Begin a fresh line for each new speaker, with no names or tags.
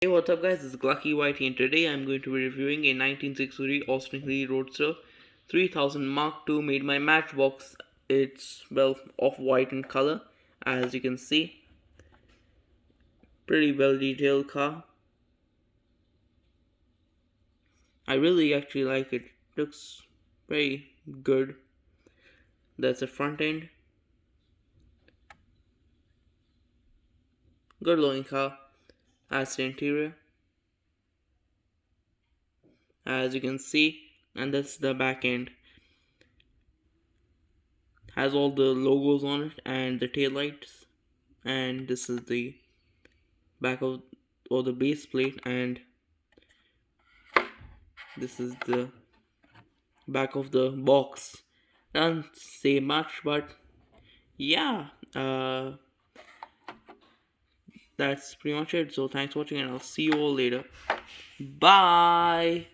Hey, what's up, guys? This is Glucky Whitey, and today I'm going to be reviewing a 1963 Austin Healey Roadster 3000 Mark II made by Matchbox. It's, well, off-white in color, as you can see. Pretty well detailed car. I really actually like it. Looks very good. That's the front end. Good looking car. That's the interior, as you can see, and that's the back end. Has all the logos on it and the tail lights, and this is the back of or the base plate, and this is the back of the box. Doesn't say much, but yeah, that's pretty much it. So thanks for watching, and I'll see you all later. Bye.